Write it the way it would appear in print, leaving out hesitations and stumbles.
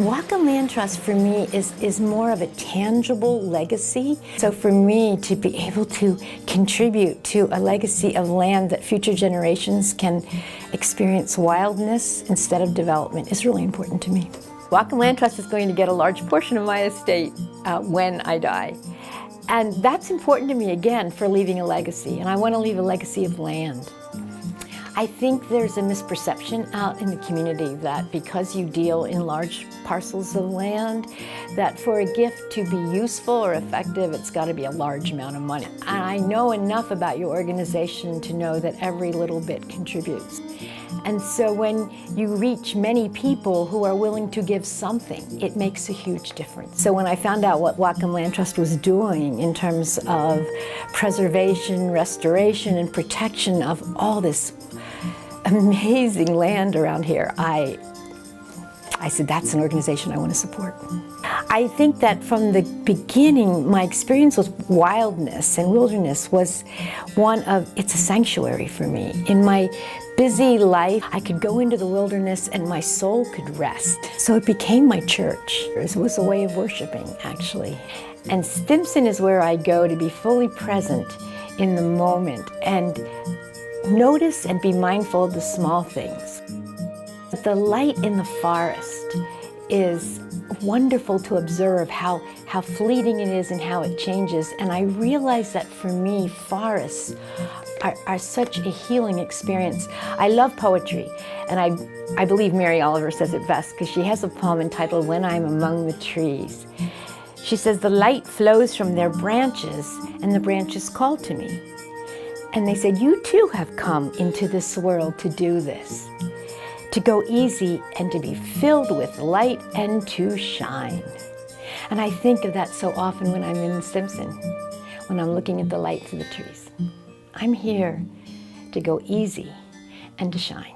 Whatcom Land Trust for me is more of a tangible legacy. So for me to be able to contribute to a legacy of land that future generations can experience wildness instead of development is really important to me. Whatcom Land Trust is going to get a large portion of my estate when I die. And that's important to me, again, for leaving a legacy. And I want to leave a legacy of land. I think there's a misperception out in the community that because you deal in large parcels of land, that for a gift to be useful or effective, it's got to be a large amount of money. And I know enough about your organization to know that every little bit contributes. And so when you reach many people who are willing to give something, it makes a huge difference. So when I found out what Whatcom Land Trust was doing in terms of preservation, restoration, and protection of all this amazing land around here, I said, that's an organization I want to support. I think that from the beginning, my experience with wildness and wilderness was one of, it's a sanctuary for me. In my busy life, I could go into the wilderness and my soul could rest. So it became my church. It was a way of worshiping, actually. And Stimson is where I go to be fully present in the moment and notice and be mindful of the small things. The light in the forest is wonderful to observe how fleeting it is and how it changes. And I realize that for me, forests are such a healing experience. I love poetry, and I believe Mary Oliver says it best because she has a poem entitled When I'm Among the Trees. She says, the light flows from their branches and the branches call to me. And they said, you too have come into this world to do this, to go easy and to be filled with light and to shine. And I think of that so often when I'm in Stimson, when I'm looking at the light through the trees. I'm here to go easy and to shine.